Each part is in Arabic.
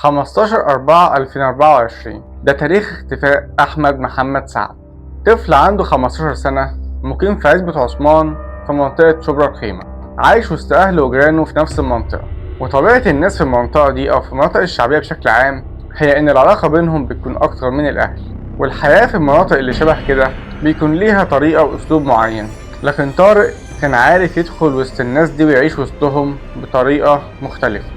15/4/2024 ده تاريخ اختفاء أحمد محمد سعد، طفل عنده 15 سنة مقيم في عزبة عثمان في منطقة شبرا الخيمة، عايش وسط أهله وجيرانه في نفس المنطقة. وطبيعة الناس في المنطقة دي أو في المناطق الشعبية بشكل عام هي إن العلاقة بينهم بتكون أكتر من الأهل، والحياة في المناطق اللي شبه كده بيكون ليها طريقة وأسلوب معين. لكن طارق كان عارف يدخل وسط الناس دي ويعيش وسطهم بطريقة مختلفة.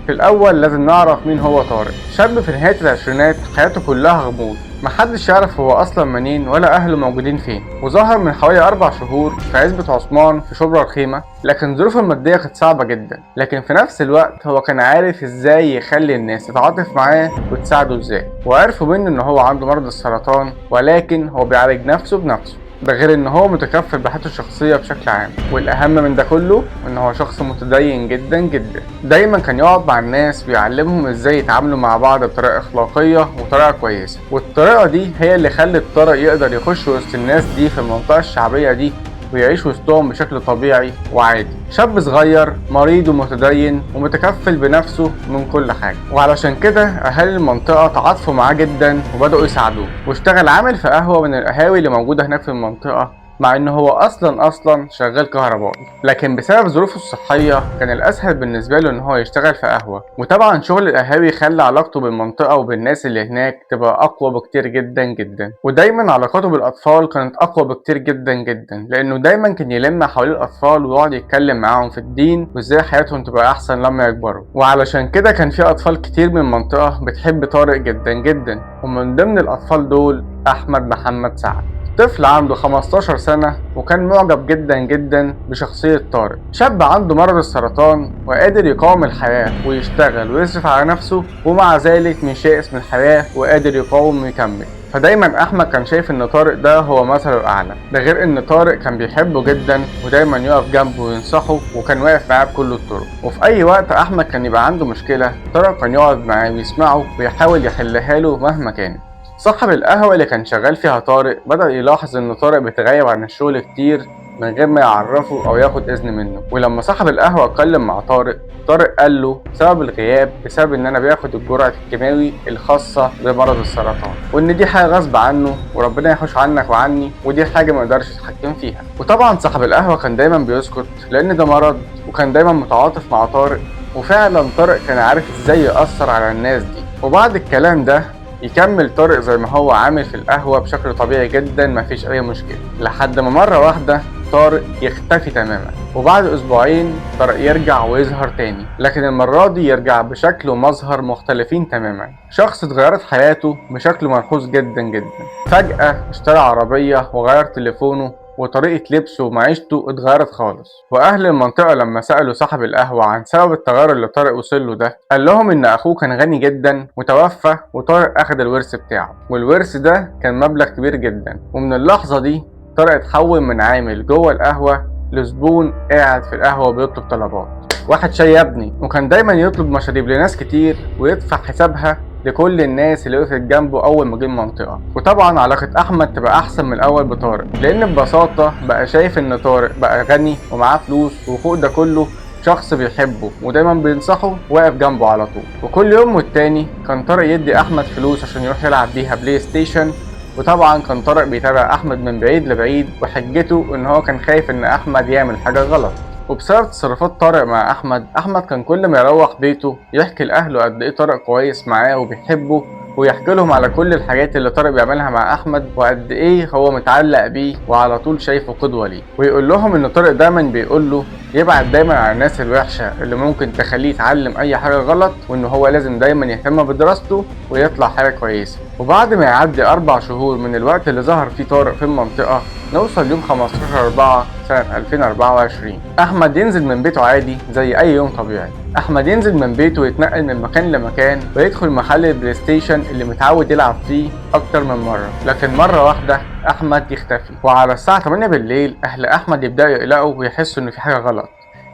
في الأول لازم نعرف مين هو طارق. شاب في نهاية العشرينات حياته كلها غموض، محدش يعرف هو أصلا منين ولا أهله موجودين فين، وظهر من حوالي 4 شهور في عزبة عثمان في شبرا الخيمة. لكن ظروفه المادية كانت صعبة جدا، لكن في نفس الوقت هو كان عارف ازاي يخلي الناس تتعاطف معاه وتساعده ازاي. وعرفوا منه ان هو عنده مرض السرطان، ولكن هو بيعالج نفسه بنفسه. ده غير ان هو متكفل بحياته الشخصية بشكل عام، والاهم من ده كله ان هو شخص متدين جدا جدا. دايما كان يقعد مع الناس ويعلمهم ازاي يتعاملوا مع بعض بطريقة اخلاقية وطريقة كويسة، والطريقة دي هي اللي خلت طارق يقدر يخش وسط الناس دي في المنطقة الشعبية دي ويعيش وسطهم بشكل طبيعي وعادي. شاب صغير مريض ومتدين ومتكفل بنفسه من كل حاجة، وعلشان كده أهالي المنطقة تعاطفوا معاه جدا وبدأوا يساعدوه، واشتغل عامل في قهوة من القهاوي اللي موجودة هناك في المنطقة، مع ان هو اصلا شغال كهربائي. لكن بسبب ظروفه الصحيه كان الاسهل بالنسبه له ان هو يشتغل في قهوه. وطبعا شغل القهاوي خلى علاقته بالمنطقه وبالناس اللي هناك تبقى اقوى بكتير جدا جدا. ودايما علاقاته بالاطفال كانت اقوى بكتير جدا جدا، لانه دايما كان يلم حوالين الاطفال ويقعد يتكلم معاهم في الدين وازاي حياتهم تبقى احسن لما يكبروا. وعلشان كده كان في اطفال كتير من المنطقه بتحب طارق جدا جدا، ومن ضمن الاطفال دول احمد محمد سعد، طفل عنده 15 سنة وكان معجب جدا جدا بشخصية طارق. شاب عنده مرض السرطان وقادر يقاوم الحياة ويشتغل ويصرف على نفسه، ومع ذلك مش يائس من الحياة وقادر يقاوم ويكمل. فدايما احمد كان شايف ان طارق ده هو مثله الاعلى. ده غير ان طارق كان بيحبه جدا ودايما يقف جنبه وينصحه، وكان واقف معاه بكل الطرق. وفي اي وقت احمد كان يبقى عنده مشكلة طارق كان يقعد معاه ويسمعه ويحاول يحلها له مهما كانت. صاحب القهوة اللي كان شغال فيها طارق بدأ يلاحظ إن طارق بيتغيب عن الشغل كتير من غير ما يعرفه أو ياخد إذن منه. ولما صاحب القهوة اتكلم مع طارق، طارق قال له سبب الغياب بسبب إن أنا باخد الجرعة الكيماوي الخاصة بمرض السرطان، وإن دي حاجة غصب عنه وربنا يحوش عنك وعني، ودي حاجة ما يقدرش يتحكم فيها. وطبعا صاحب القهوة كان دايما بيسكت لأن ده مرض، وكان دايما متعاطف مع طارق. وفعلا طارق كان عارف إزاي يأثر على الناس دي. وبعد الكلام ده يكمل طارق زي ما هو عامل في القهوة بشكل طبيعي جدا، مفيش أي مشكلة، لحد ما مرة واحدة طارق يختفي تماما. وبعد أسبوعين طارق يرجع ويظهر تاني، لكن المرة دي يرجع بشكل ومظهر مختلفين تماما. شخص اتغيرت حياته بشكل ملحوظ جدا جدا. فجأة اشترى عربية وغير تليفونه، وطريقة لبسه ومعيشته اتغيرت خالص. وأهل المنطقة لما سألوا صاحب القهوة عن سبب التغير اللي طارق وصله ده، قال لهم إن أخوه كان غني جدا وتوفى، وطارق أخد الورث بتاعه، والورث ده كان مبلغ كبير جدا. ومن اللحظة دي طارق اتحول من عامل جوه القهوة لزبون قاعد في القهوة بيطلب طلبات. واحد شاي يا ابني. وكان دايما يطلب مشاريب لناس كتير ويدفع حسابها لكل الناس اللي وقفت جنبه اول ما جه المنطقه. وطبعا علاقه احمد تبقى احسن من الاول بطارق، لان ببساطه بقى شايف ان طارق بقى غني ومعاه فلوس، وفوق ده كله شخص بيحبه ودايما بينصحه واقف جنبه على طول. وكل يوم والتاني كان طارق يدي احمد فلوس عشان يروح يلعب بيها بلاي ستيشن. وطبعا كان طارق بيتابع احمد من بعيد لبعيد، وحجته ان هو كان خايف ان احمد يعمل حاجه غلط. وبسبب تصرفات طارق مع احمد كان كل ما يروح بيته يحكي لاهله قد ايه طارق كويس معاه وبيحبه، ويحكي لهم على كل الحاجات اللي طارق بيعملها مع احمد وقد ايه هو متعلق بيه وعلى طول شايفه قدوه ليه. ويقول لهم ان طارق دايما بيقول له يبعد دايما على الناس الوحشه اللي ممكن تخليه يتعلم اي حاجه غلط، وان هو لازم دايما يهتم بدراسته ويطلع حاجه كويسه. وبعد ما يعدي 4 شهور من الوقت اللي ظهر فيه طارق في المنطقه، نوصل يوم 15/4 سنة 2024. أحمد ينزل من بيته عادي زي أي يوم طبيعي. أحمد ينزل من بيته ويتنقل من مكان لمكان ويدخل محل البلاي ستيشن اللي متعود يلعب فيه أكتر من مرة. لكن مرة واحدة أحمد يختفي، وعلى الساعة 8 بالليل أهل أحمد يبدأوا يقلقوا ويحسوا إن في حاجة غلط،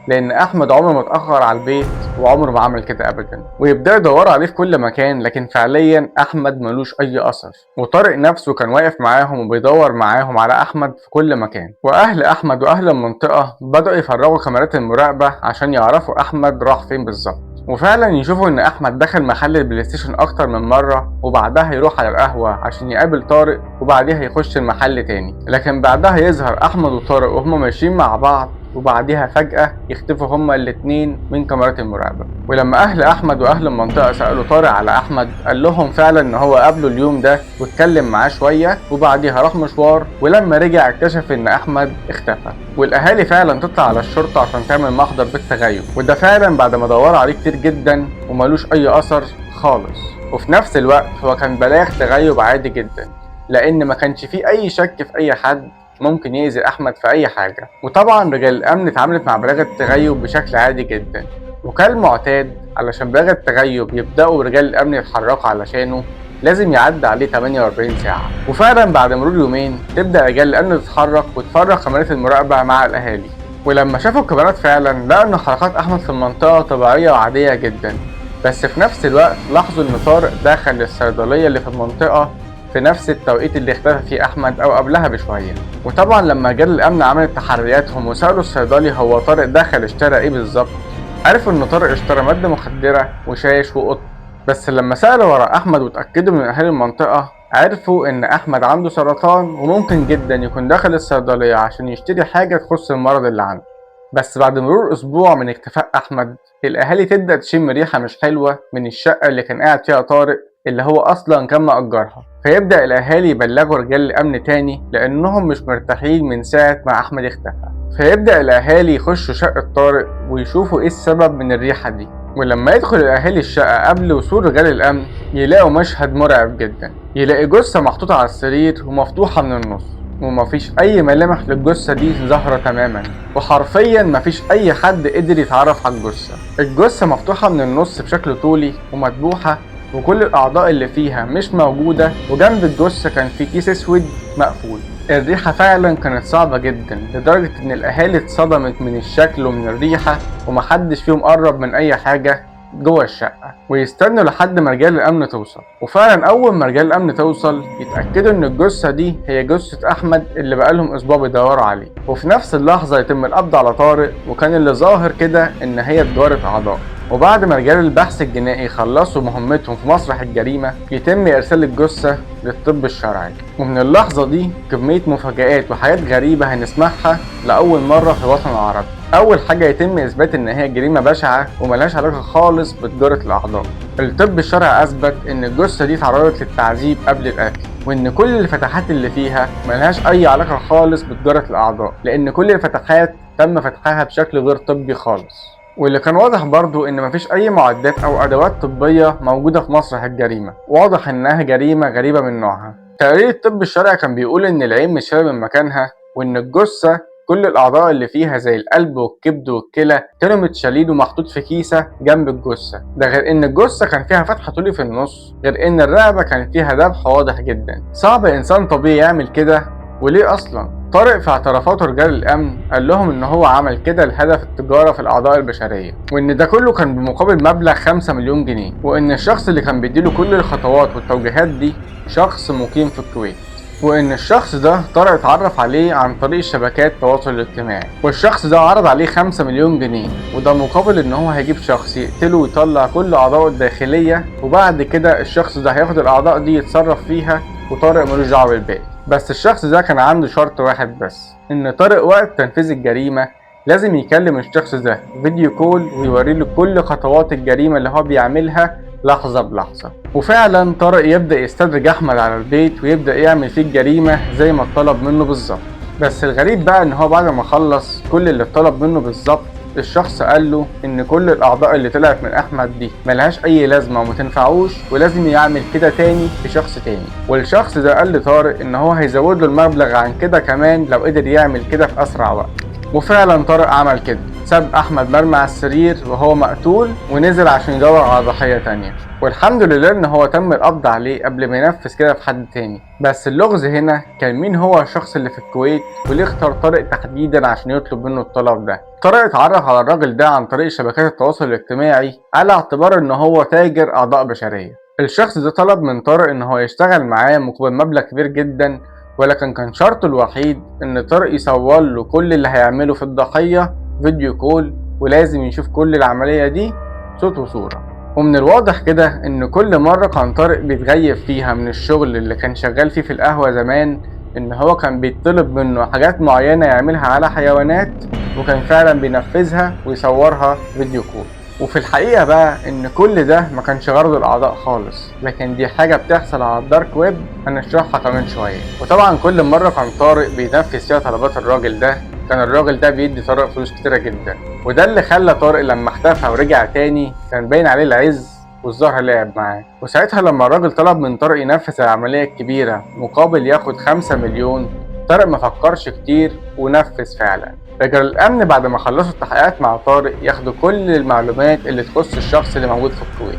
لأن أحمد عمره ما اتأخر على البيت وعمره ما عمل كده أبدا. ويبدأوا يدوروا عليه في كل مكان، لكن فعليا أحمد ملوش أي أثر. وطارق نفسه كان واقف معاهم وبيدور معاهم على أحمد في كل مكان. وأهل أحمد وأهل المنطقة بدأوا يفرغوا كاميرات المراقبة عشان يعرفوا أحمد راح فين بالظبط. وفعلا يشوفوا ان احمد دخل محل البلاي ستيشن اكتر من مرة، وبعدها يروح على القهوة عشان يقابل طارق، وبعدها يخش المحل تاني. لكن بعدها يظهر احمد وطارق وهما ماشيين مع بعض، وبعدها فجأة يختفوا هما الاتنين من كاميرات المراقبة. ولما أهل أحمد وأهل المنطقة سألوا طارق على أحمد، قال لهم فعلا إن هو قابله اليوم ده واتكلم معاه شوية، وبعدها راح مشوار، ولما رجع اكتشف إن أحمد اختفى. والأهالي فعلا تطلع على الشرطة عشان تعمل محضر بالتغيب، وده فعلا بعد ما دوروا عليه كتير جدا ومالوش أي أثر خالص. وفي نفس الوقت هو كان بلاغ تغيب عادي جدا، لأن ما كانش فيه أي شك في أي حد ممكن يأذي أحمد في أي حاجة. وطبعا رجال الأمن اتعاملت مع بلاغ التغيب بشكل عادي جدا، وكالمعتاد علشان بلاغ التغيب يبدأوا رجال الأمن يتحركوا علشانه لازم يعدي عليه 48 ساعة. وفعلا بعد مرور يومين تبدأ رجال الأمن تتحرك وتفرغ كاميرات المراقبة مع الأهالي. ولما شافوا الكاميرات فعلا لقوا إن حركات أحمد في المنطقة طبيعية وعادية جدا، بس في نفس الوقت لاحظوا إن طارق دخل الصيدلية اللي في المنطقة في نفس التوقيت اللي اختفى فيه أحمد أو قبلها بشوية. وطبعا لما رجال الأمن عملت تحرياتهم وسألوا الصيدلي هو طارق دخل اشترى إيه بالظبط، عرفوا إن طارق اشترى مادة مخدرة وشاش وقط. بس لما سألوا ورا أحمد وتأكدوا من أهالي المنطقة، عرفوا إن أحمد عنده سرطان وممكن جدا يكون دخل الصيدلية عشان يشتري حاجة تخص المرض اللي عنده. بس بعد مرور أسبوع من اختفاء أحمد، الأهالي تبدأ تشم ريحة مش حلوة من الشقة اللي كان قاعد فيها طارق اللي هو أصلا كان مأجرها. فيبدأ الأهالي يبلغوا رجال الأمن تاني لأنهم مش مرتاحين من ساعة ما أحمد اختفى. فيبدأ الأهالي يخشوا شقة طارق ويشوفوا إيه السبب من الريحة دي. ولما يدخل الأهالي الشقة قبل وصول رجال الأمن، يلاقوا مشهد مرعب جدا. يلاقي جثة محطوطة على السرير ومفتوحة من النص، ومفيش أي ملامح للجثة دي ظاهرة تماما، وحرفيا مفيش أي حد قدر يتعرف على الجثة. الجثة مفتوحة من النص بشكل طولي ومدبوحة، وكل الأعضاء اللي فيها مش موجودة، وجنب الجثة كان في كيس أسود مقفول. الريحة فعلا كانت صعبة جدا لدرجة إن الأهالي اتصدمت من الشكل ومن الريحة، ومحدش فيهم قرب من أي حاجة جوه الشقة ويستنوا لحد ما رجال الأمن توصل. وفعلا أول ما رجال الأمن توصل يتأكدوا إن الجثة دي هي جثة أحمد اللي بقالهم أسبوع بيدوروا عليه. وفي نفس اللحظة يتم القبض على طارق، وكان اللي ظاهر كده إن هي تجارة أعضاء. وبعد ما رجال البحث الجنائي خلصوا مهمتهم في مسرح الجريمة، يتم إرسال الجثة للطب الشرعي. ومن اللحظة دي كمية مفاجآت وحاجات غريبة هنسمعها لأول مرة في الوطن العربي. أول حاجة يتم إثبات إن هي جريمة بشعة وملهاش علاقة خالص بتجارة الأعضاء. الطب الشرعي أثبت إن الجثة دي اتعرضت للتعذيب قبل القتل، وإن كل الفتحات اللي فيها ملهاش أي علاقة خالص بتجارة الأعضاء، لأن كل الفتحات تم فتحها بشكل غير طبي خالص. واللي كان واضح برضو ان مفيش اي معدات او ادوات طبية موجودة في مسرح الجريمة، واضح انها جريمة غريبة من نوعها. تقرير الطب الشرعي كان بيقول ان العين مش شايلة من مكانها، وان الجثة كل الاعضاء اللي فيها زي القلب والكبد والكلى كانوا متشالين ومحطوط في كيسة جنب الجثة. ده غير ان الجثة كان فيها فتحة طولي في النص، غير ان الرقبة كان فيها ذبح واضح جدا. صعب انسان طبيعي يعمل كده، وليه اصلا؟ طارق في اعترافاته رجال الامن قال لهم ان هو عمل كده لهدف التجاره في الاعضاء البشريه، وان ده كله كان بمقابل مبلغ 5 مليون جنيه، وان الشخص اللي كان بيديله كل الخطوات والتوجيهات دي شخص مقيم في الكويت، وان الشخص ده طارق اتعرف عليه عن طريق شبكات التواصل الاجتماعي، والشخص ده عرض عليه 5 مليون جنيه، وده مقابل ان هو هيجيب شخص يقتله ويطلع كل اعضائه الداخليه، وبعد كده الشخص ده هياخد الاعضاء دي يتصرف فيها، وطارق ملوش دعوه بالباقي. بس الشخص ده كان عنده شرط واحد بس، ان طارق وقت تنفيذ الجريمة لازم يكلم الشخص ده فيديو كول ويوري له كل خطوات الجريمة اللي هو بيعملها لحظة بلحظة. وفعلا طارق يبدأ يستدرج احمد على البيت ويبدأ يعمل فيه الجريمة زي ما اتطلب منه بالظبط. بس الغريب بقى ان هو بعد ما خلص كل اللي اتطلب منه بالظبط، الشخص قال له ان كل الاعضاء اللي طلعت من احمد دي ملهاش اي لازمه ومتنفعوش، ولازم يعمل كده تاني في شخص تاني. والشخص ده قال لطارق ان هو هيزود له المبلغ عن كده كمان لو قدر يعمل كده في اسرع وقت. وفعلا طارق عمل كده، ساب احمد مرمي على السرير وهو مقتول، ونزل عشان يدور على ضحيه تانية. والحمد لله ان هو تم القبض عليه قبل ما ينفذ كده في حد تاني. بس اللغز هنا كان مين هو الشخص اللي في الكويت، وليه اختار طارق تحديدا عشان يطلب منه الطلب ده. طارق اتعرف على الراجل ده عن طريق شبكات التواصل الاجتماعي على اعتبار ان هو تاجر اعضاء بشريه. الشخص ده طلب من طارق ان هو يشتغل معاه مقابل مبلغ كبير جدا، ولكن كان شرطه الوحيد ان طارق يصور له كل اللي هيعمله في الضحيه فيديو كول، ولازم يشوف كل العمليه دي صوت وصورة. ومن الواضح كده إن كل مرة كان طارق بيتغيب فيها من الشغل اللي كان شغال فيه في القهوة زمان، إن هو كان بيطلب منه حاجات معينة يعملها على حيوانات، وكان فعلا بينفذها ويصورها فيديو كول. وفي الحقيقة بقى إن كل ده ما كانش غرض الأعضاء خالص، لكن دي حاجة بتحصل على الدارك ويب هنشرحها كمان شوية. وطبعا كل مرة كان طارق بينفذ فيها طلبات الراجل ده، كان الراجل ده بيدي طارق فلوس كتيرة جدا، وده اللي خلى طارق لما اختفى ورجع تاني كان باين عليه العز والزهر لعب معاه. وساعتها لما الراجل طلب من طارق ينفذ العملية الكبيرة مقابل ياخد 5 مليون، طارق ما فكرش كتير ونفذ فعلا. رجال الأمن بعد ما خلصوا التحقيقات مع طارق ياخدوا كل المعلومات اللي تخص الشخص اللي موجود في الكويت،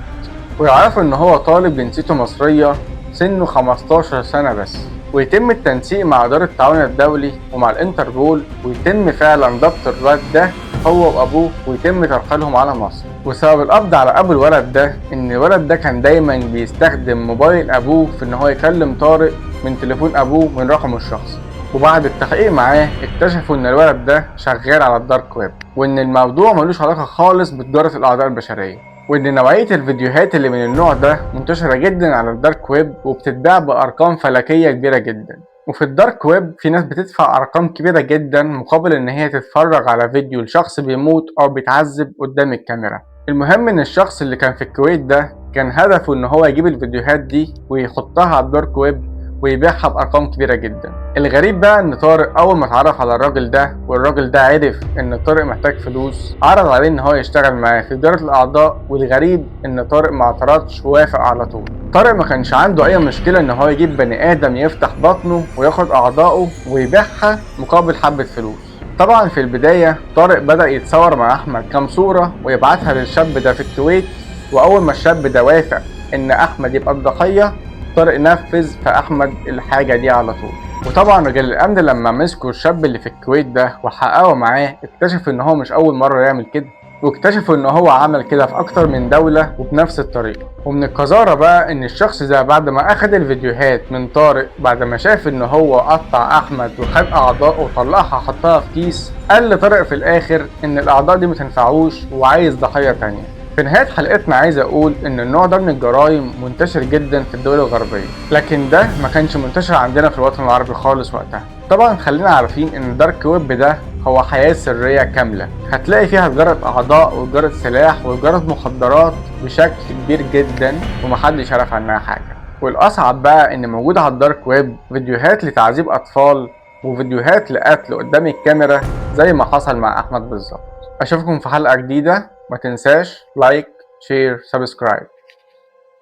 ويعرفوا إن هو طالب جنسيته مصرية سنه 15 سنة بس، ويتم التنسيق مع إدارة التعاون الدولي ومع الانتربول، ويتم فعلا ضبط الواد ده هو وأبوه ويتم ترحيلهم على مصر. وسبب القبض على أبو الولد ده إن الولد ده كان دايما بيستخدم موبايل أبوه في إن هو يكلم طارق من تليفون أبوه من رقمه الشخصي. وبعد التحقيق معاه اكتشفوا ان الولد ده شغال على الدارك ويب، وان الموضوع ملوش علاقة خالص بتجارة الاعضاء البشرية، وان نوعية الفيديوهات اللي من النوع ده منتشرة جدا على الدارك ويب وبتتباع بارقام فلكية كبيرة جدا. وفي الدارك ويب في ناس بتدفع ارقام كبيرة جدا مقابل ان هي تتفرج على فيديو لشخص بيموت او بيتعذب قدام الكاميرا. المهم ان الشخص اللي كان في الكويت ده كان هدفه ان هو يجيب الفيديوهات دي ويحطها على الدارك ويب ويبيعها بأرقام كبيرة جدا. الغريب بقى إن طارق أول ما اتعرف على الراجل ده والراجل ده عرف إن طارق محتاج فلوس، عرض عليه إن هو يشتغل معاه في إدارة الأعضاء، والغريب إن طارق ما اعترضش ووافق على طول. طارق ما كانش عنده أي مشكلة إن هو يجيب بني آدم يفتح بطنه وياخد أعضائه ويبيعها مقابل حبة فلوس. طبعا في البداية طارق بدأ يتصور مع أحمد كام صورة ويبعتها للشاب ده في الكويت، وأول ما الشاب ده وافق إن أحمد يبقى الضحية، طارق نفذ في أحمد الحاجة دي على طول. وطبعا رجال الأمن لما مسكوا الشاب اللي في الكويت ده وحققوا معاه اكتشفوا إن هو مش أول مرة يعمل كده، واكتشفوا إن هو عمل كده في أكتر من دولة وبنفس الطريقة. ومن القذارة بقى إن الشخص ده بعد ما أخد الفيديوهات من طارق، بعد ما شاف إن هو قطع أحمد وخد أعضائه وطلعها حطها في كيس، قال لطارق في الآخر إن الأعضاء دي متنفعوش وعايز ضحية تانية. في نهاية حلقتنا عايز أقول إن النوع ده من الجرائم منتشر جدا في الدول الغربية، لكن ده ما كانش منتشر عندنا في الوطن العربي خالص وقتها. طبعا خلينا عارفين إن الدارك ويب ده هو حياة سرية كاملة، هتلاقي فيها تجارة أعضاء وتجارة سلاح وتجارة مخدرات بشكل كبير جدا ومحدش يعرف عنها حاجة. والأصعب بقى إن موجود على الدارك ويب فيديوهات لتعذيب أطفال وفيديوهات لقتل قدام الكاميرا زي ما حصل مع أحمد بالظبط. أشوفكم في حلقة جديدة، ما تنساش لايك شير سبسكرايب.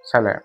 سلام.